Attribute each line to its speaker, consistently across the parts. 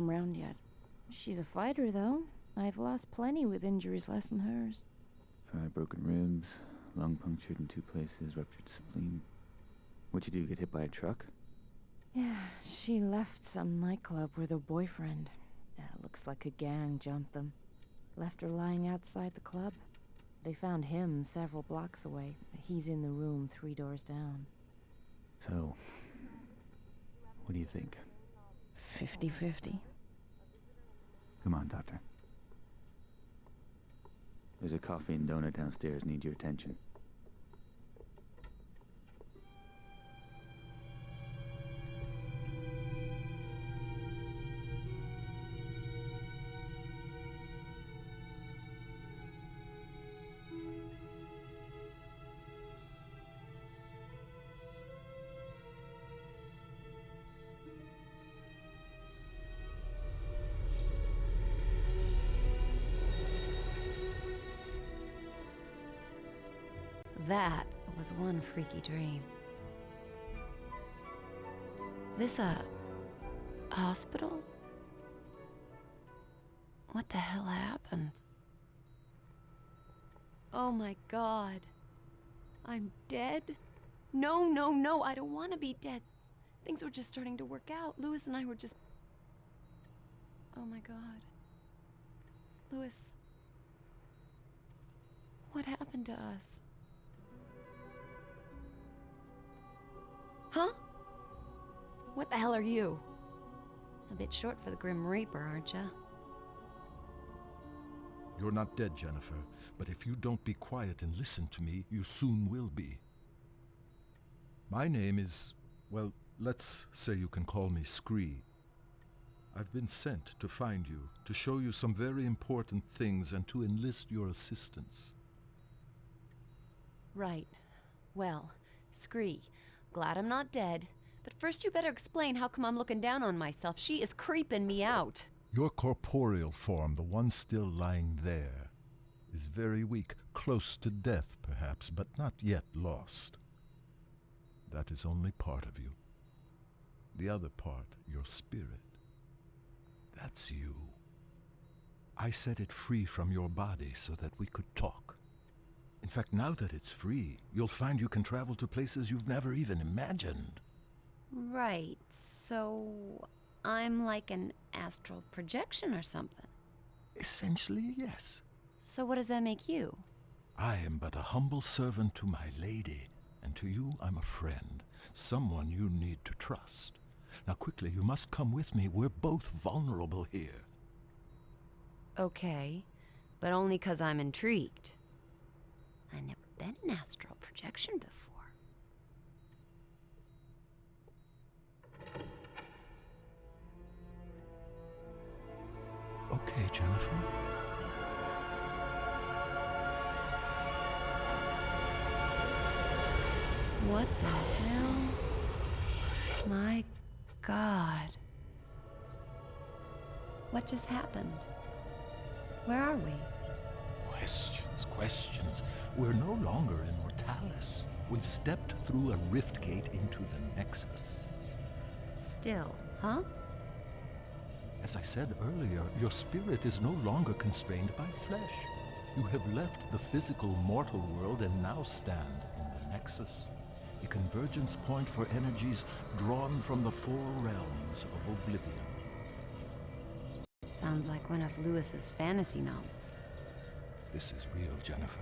Speaker 1: around yet. She's a fighter, though. I've lost plenty with injuries less than hers.
Speaker 2: 5 broken ribs, lung punctured in 2 places, ruptured spleen. What'd you do, get hit by a truck?
Speaker 1: Yeah, she left some nightclub with her boyfriend. Looks like a gang jumped them. Left her lying outside the club. They found him several blocks away. He's in the room 3 doors down.
Speaker 2: So, what do you think?
Speaker 1: 50-50.
Speaker 2: Come on, Doctor. There's a coffee and donut downstairs. Need your attention.
Speaker 3: That was one freaky dream. This, hospital? What the hell happened? Oh my god. I'm dead? No, no, no, I don't want to be dead. Things were just starting to work out. Louis and I were just... Oh my god. Louis. What happened to us? Huh? What the hell are you? A bit short for the Grim Reaper, aren't ya?
Speaker 4: You're not dead, Jennifer, but if you don't be quiet and listen to me, you soon will be. My name is, well, let's say you can call me Scree. I've been sent to find you, to show you some very important things and to enlist your assistance.
Speaker 3: Right. Well, Scree, glad I'm not dead, but first you better explain how come I'm looking down on myself. She is creeping me out.
Speaker 4: Your corporeal form, the one still lying there, is very weak, close to death perhaps, but not yet lost. That is only part of you. The other part, your spirit, that's you. I set it free from your body so that we could talk. In fact, now that it's free, you'll find you can travel to places you've never even imagined.
Speaker 3: Right, so I'm like an astral projection or something.
Speaker 4: Essentially, yes.
Speaker 3: So what does that make you?
Speaker 4: I am but a humble servant to my lady, and to you I'm a friend, someone you need to trust. Now quickly, you must come with me. We're both vulnerable here.
Speaker 3: Okay, but only 'cause I'm intrigued. I've never been an astral projection before.
Speaker 4: Okay, Jennifer.
Speaker 3: What the hell? My God. What just happened? Where are we?
Speaker 4: Questions. We're no longer in Mortalis. We've stepped through a rift gate into the Nexus.
Speaker 3: Still, huh?
Speaker 4: As I said earlier, your spirit is no longer constrained by flesh. You have left the physical mortal world and now stand in the Nexus, a convergence point for energies drawn from the 4 realms of oblivion.
Speaker 3: Sounds like one of Lewis's fantasy novels.
Speaker 4: This is real, Jennifer.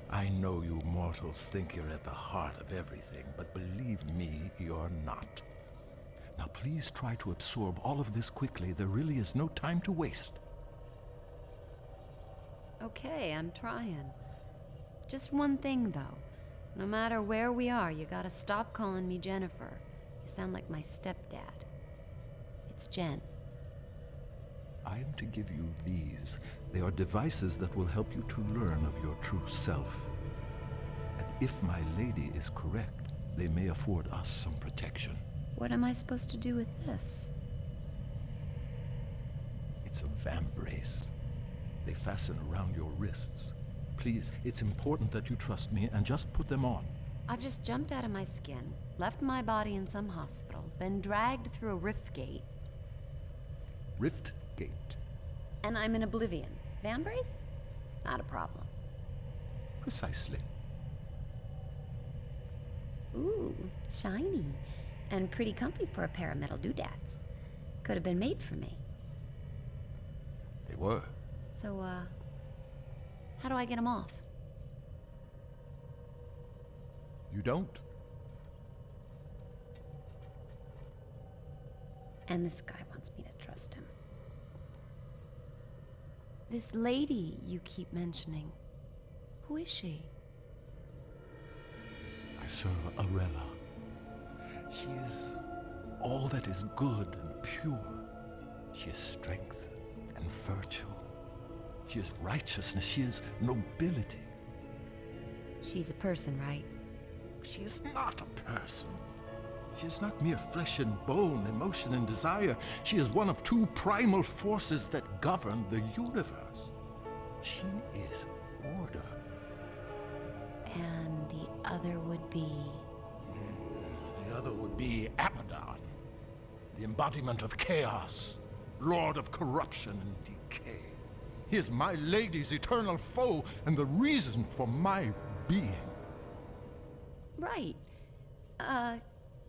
Speaker 4: I know you mortals think you're at the heart of everything, but believe me, you're not. Now please try to absorb all of this quickly. There really is no time to waste.
Speaker 3: Okay, I'm trying. Just one thing, though. No matter where we are, you gotta stop calling me Jennifer. You sound like my stepdad. It's Jen.
Speaker 4: I am to give you these. They are devices that will help you to learn of your true self. And if my lady is correct, they may afford us some protection.
Speaker 3: What am I supposed to do with this?
Speaker 4: It's a vambrace. They fasten around your wrists. Please, it's important that you trust me and just put them on.
Speaker 3: I've just jumped out of my skin, left my body in some hospital, been dragged through a rift gate.
Speaker 4: Rift Gate.
Speaker 3: And I'm in Oblivion. Vambrace? Not a problem.
Speaker 4: Precisely.
Speaker 3: Ooh, shiny. And pretty comfy for a pair of metal doodads. Could have been made for me.
Speaker 4: They were.
Speaker 3: So, how do I get them off?
Speaker 4: You don't?
Speaker 3: And this guy wants me to trust him. This lady you keep mentioning, who is she?
Speaker 4: I serve Arella. She is all that is good and pure. She is strength and virtue. She is righteousness. She is nobility.
Speaker 3: She's a person, right?
Speaker 4: She is not a person. She is not mere flesh and bone, emotion and desire. She is one of two primal forces that govern the universe. She is order.
Speaker 3: And the other would be...
Speaker 4: The other would be Abaddon, the embodiment of chaos, lord of corruption and decay. He is my lady's eternal foe and the reason for my being.
Speaker 3: Right.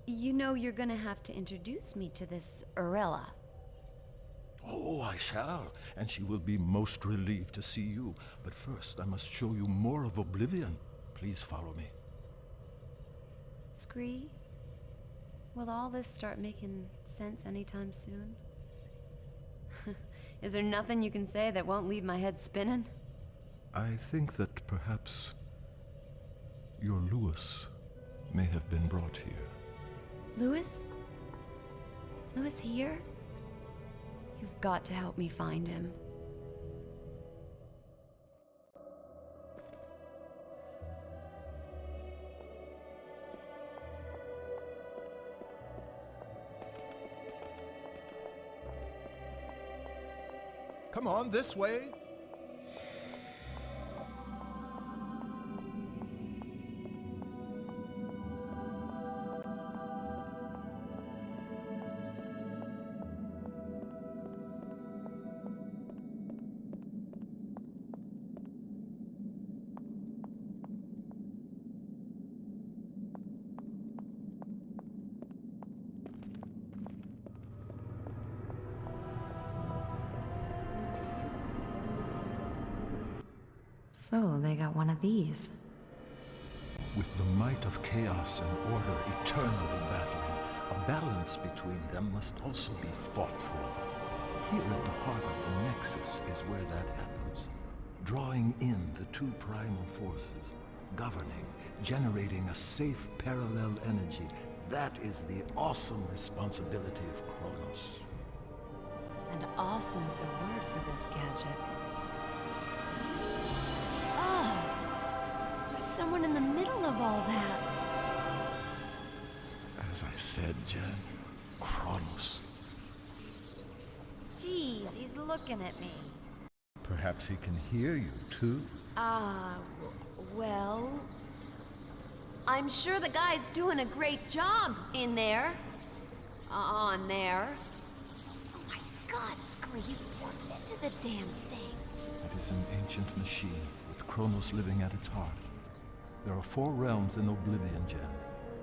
Speaker 3: You know you're gonna have to introduce me to this Arella.
Speaker 4: Oh, I shall, and she will be most relieved to see you. But first, I must show you more of Oblivion. Please follow me.
Speaker 3: Scree, will all this start making sense anytime soon? Is there nothing you can say that won't leave my head spinning?
Speaker 4: I think that perhaps your Lewis may have been brought here.
Speaker 3: Lewis? Lewis here? You've got to help me find him.
Speaker 4: Come on, this way.
Speaker 3: So, they got one of these.
Speaker 4: With the might of chaos and order eternally battling, a balance between them must also be fought for. Here at the heart of the Nexus is where that happens, drawing in the two primal forces, governing, generating a safe parallel energy. That is the awesome responsibility of Kronos.
Speaker 3: And awesome's the word for this gadget. Oh! There's someone in the middle of all that.
Speaker 4: As I said, Jen, Kronos.
Speaker 3: Jeez, he's looking at me.
Speaker 4: Perhaps he can hear you, too.
Speaker 3: Well... I'm sure the guy's doing a great job in there. On there. Oh my god, Scree, he's plugged into the damn thing.
Speaker 4: It is an ancient machine, with Kronos living at its heart. There are 4 realms in Oblivion, Jen.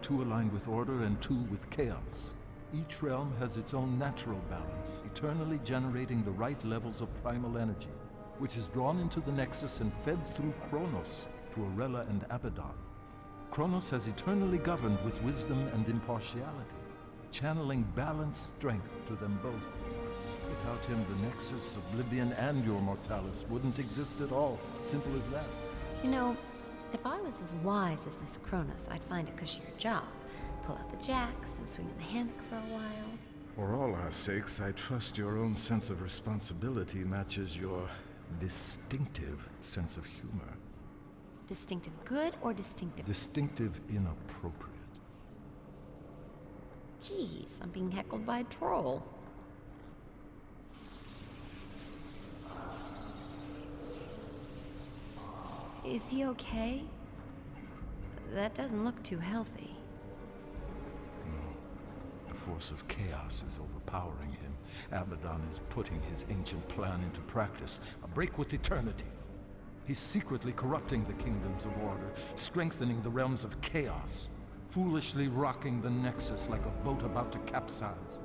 Speaker 4: 2 aligned with order and 2 with chaos. Each realm has its own natural balance, eternally generating the right levels of primal energy, which is drawn into the Nexus and fed through Kronos to Arella and Abaddon. Kronos has eternally governed with wisdom and impartiality, channeling balanced strength to them both. Without him, the Nexus, Oblivion, and your Mortalis wouldn't exist at all. Simple as that.
Speaker 3: You know, if I was as wise as this Kronos, I'd find a cushier job. Pull out the jacks and swing in the hammock for a while.
Speaker 4: For all our sakes, I trust your own sense of responsibility matches your distinctive sense of humor.
Speaker 3: Distinctive good or distinctive?
Speaker 4: Distinctive inappropriate.
Speaker 3: Jeez, I'm being heckled by a troll. Is he okay? That doesn't look too healthy.
Speaker 4: No. A force of chaos is overpowering him. Abaddon is putting his ancient plan into practice, a break with eternity. He's secretly corrupting the kingdoms of order, strengthening the realms of chaos, foolishly rocking the Nexus like a boat about to capsize.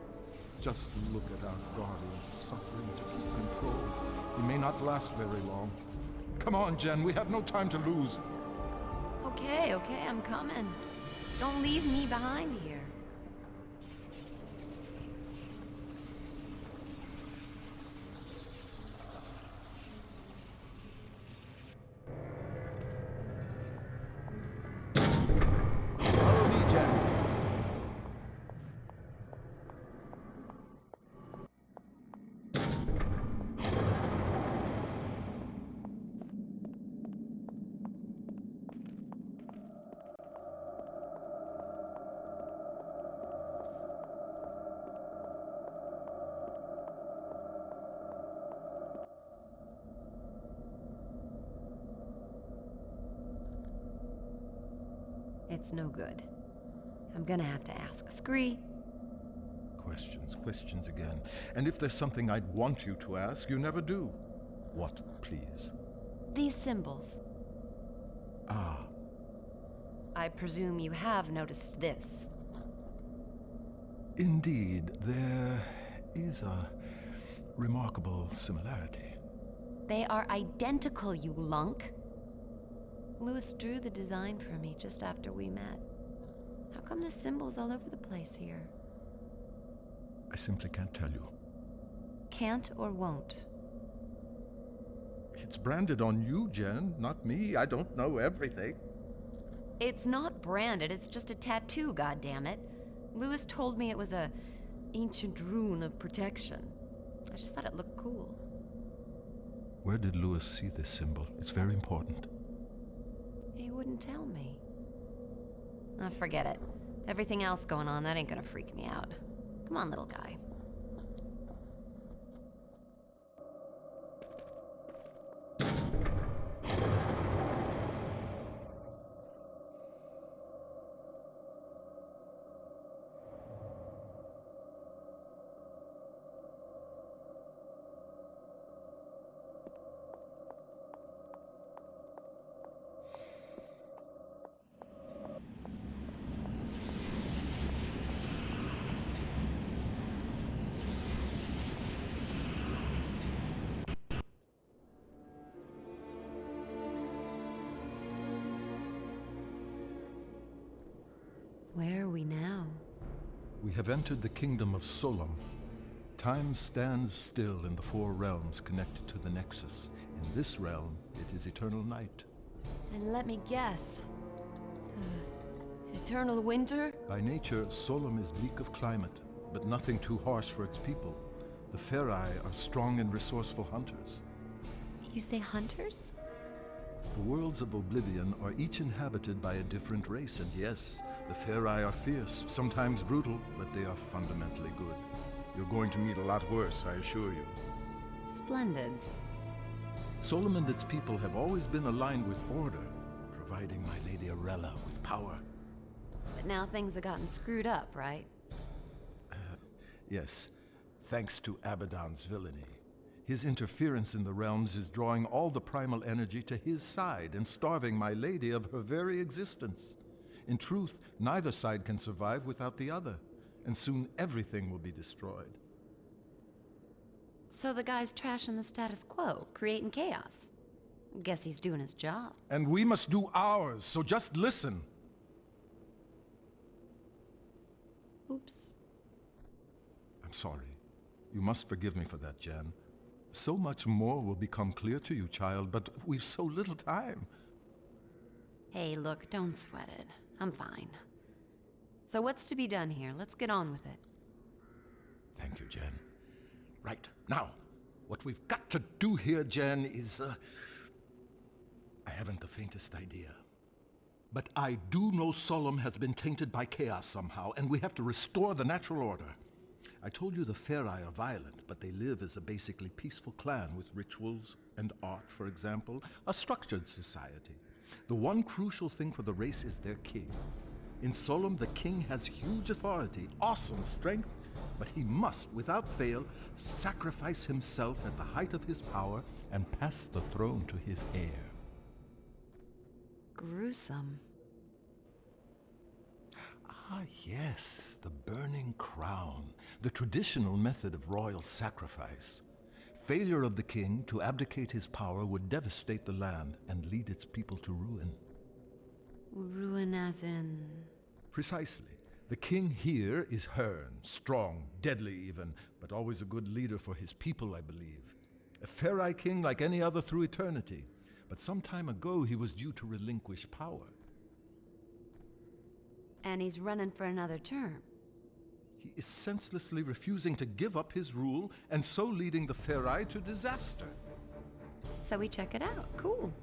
Speaker 4: Just look at our guardian suffering to keep control. He may not last very long. Come on, Jen, we have no time to lose.
Speaker 3: Okay, I'm coming. Just don't leave me behind here.
Speaker 4: Follow me, Jen.
Speaker 3: It's no good. I'm gonna have to ask. Scree.
Speaker 4: Questions again. And if there's something I'd want you to ask, you never do. What, please?
Speaker 3: These symbols.
Speaker 4: Ah,
Speaker 3: I presume you have noticed this.
Speaker 4: indeed, there is a remarkable similarity.
Speaker 3: They are identical, you lunk. Lewis drew the design for me just after we met. How come the symbols all over the place here?
Speaker 4: I simply can't tell you.
Speaker 3: Can't or won't?
Speaker 4: It's branded on you, Jen, not me. I don't know everything.
Speaker 3: It's not branded, it's just a tattoo, goddammit. Lewis told me it was a ancient rune of protection. I just thought it looked cool.
Speaker 4: Where did Lewis see this symbol? It's very important.
Speaker 3: He wouldn't tell me. Oh, forget it. Everything else going on, that ain't gonna freak me out. Come on, little guy. Where are we now?
Speaker 4: We have entered the kingdom of Solom. Time stands still in the four realms connected to the Nexus. In this realm, it is eternal night.
Speaker 3: And let me guess. Eternal winter?
Speaker 4: By nature, Solom is bleak of climate, but nothing too harsh for its people. The Ferai are strong and resourceful hunters.
Speaker 3: You say hunters?
Speaker 4: The worlds of Oblivion are each inhabited by a different race, and yes, the Ferai are fierce, sometimes brutal, but they are fundamentally good. You're going to meet a lot worse, I assure you.
Speaker 3: Splendid.
Speaker 4: Solom and its people have always been aligned with order, providing my Lady Arella with power.
Speaker 3: But now things have gotten screwed up, right?
Speaker 4: Yes, thanks to Abaddon's villainy. His interference in the realms is drawing all the primal energy to his side and starving my lady of her very existence. In truth, neither side can survive without the other, and soon everything will be destroyed.
Speaker 3: So the guy's trashing the status quo, creating chaos. Guess he's doing his job.
Speaker 4: And we must do ours, so just listen.
Speaker 3: Oops.
Speaker 4: I'm sorry. You must forgive me for that, Jan. So much more will become clear to you, child, but we've so little time.
Speaker 3: Hey, look, don't sweat it. I'm fine. So what's to be done here? Let's get on with it.
Speaker 4: Thank you, Jen. Right, now, what we've got to do here, Jen, is, I haven't the faintest idea. But I do know Solom has been tainted by chaos somehow, and we have to restore the natural order. I told you the Ferai are violent, but they live as a basically peaceful clan with rituals and art, for example, a structured society. The one crucial thing for the race is their king. In Solom, the king has huge authority, awesome strength, but he must, without fail, sacrifice himself at the height of his power and pass the throne to his heir.
Speaker 3: Gruesome.
Speaker 4: Ah, yes, the burning crown, the traditional method of royal sacrifice. Failure of the king to abdicate his power would devastate the land and lead its people to ruin.
Speaker 3: Ruin as in...
Speaker 4: Precisely. The king here is Hearn, strong, deadly even, but always a good leader for his people, I believe. A Ferai king like any other through eternity, but some time ago he was due to relinquish power.
Speaker 3: And he's running for another term.
Speaker 4: He is senselessly refusing to give up his rule, and so leading the Ferai to disaster.
Speaker 3: So we check it out. Cool.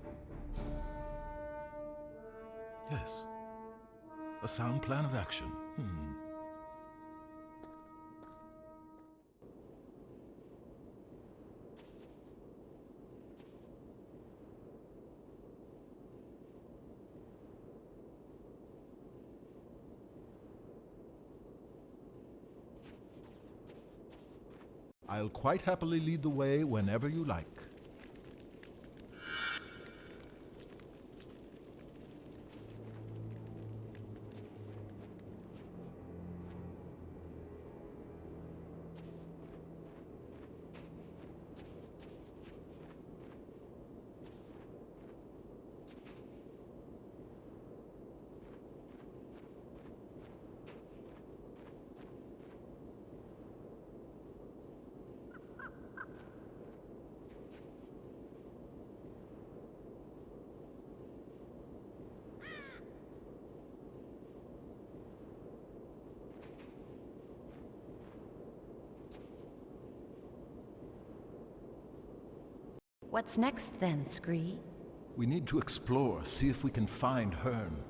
Speaker 4: Yes. A sound plan of action. I'll quite happily lead the way whenever you like.
Speaker 3: What's next then, Scree?
Speaker 4: We need to explore, see if we can find Hearn.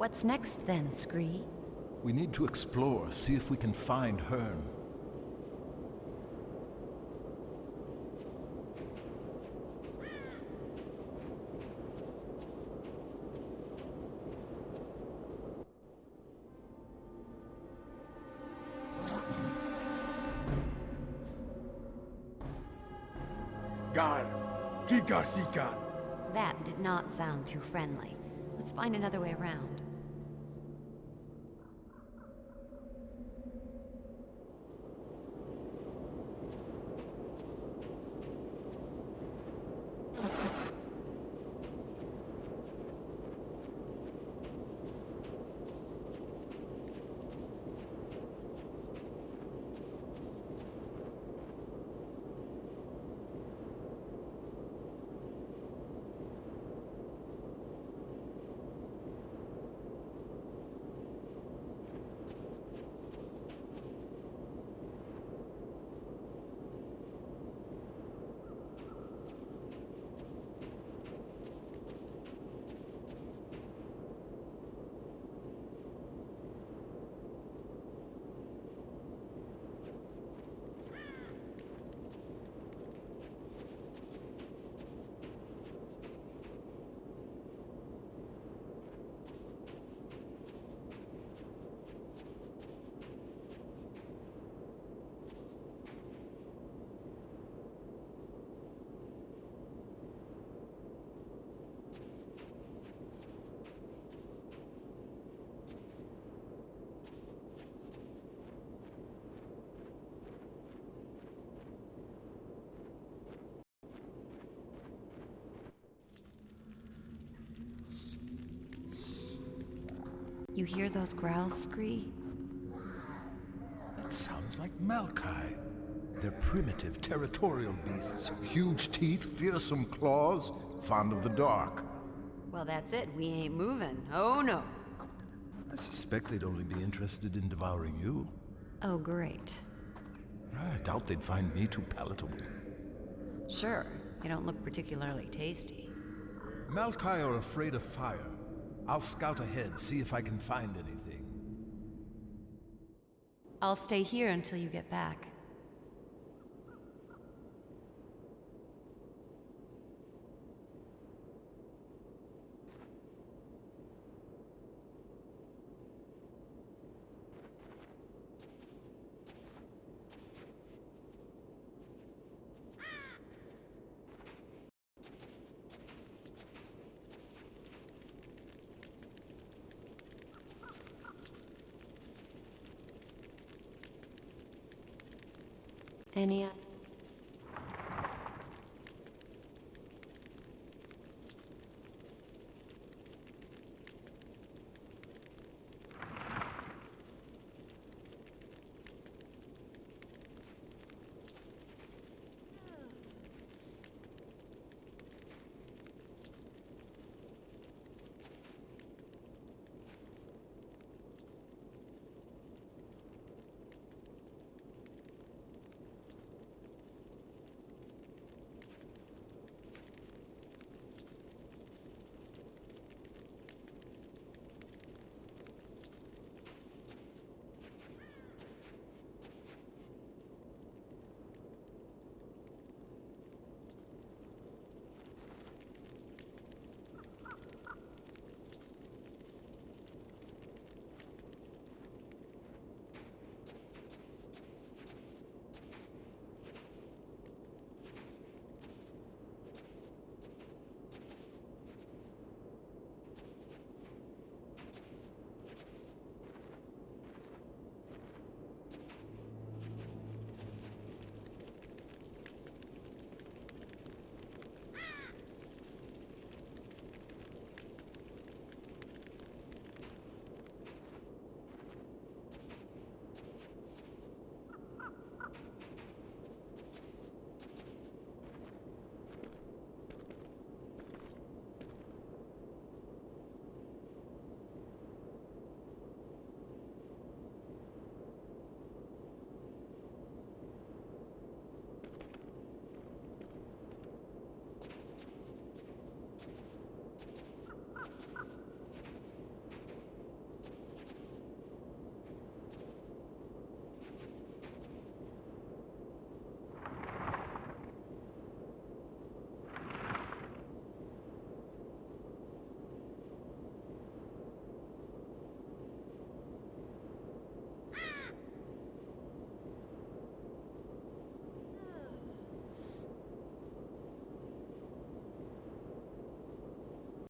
Speaker 3: What's next then, Scree?
Speaker 4: We need to explore, see if we can find Hearn.
Speaker 5: Gar, Kika Sika.
Speaker 3: That did not sound too friendly. Let's find another way around. You hear those growls, Scree?
Speaker 4: That sounds like Malkai. They're primitive, territorial beasts. Huge teeth, fearsome claws, fond of the dark.
Speaker 3: Well, that's it. We ain't moving. Oh, no.
Speaker 4: I suspect they'd only be interested in devouring you.
Speaker 3: Oh, great.
Speaker 4: I doubt they'd find me too palatable.
Speaker 3: Sure. You don't look particularly tasty.
Speaker 4: Malkai are afraid of fire. I'll scout ahead, see if I can find anything.
Speaker 3: I'll stay here until you get back. Any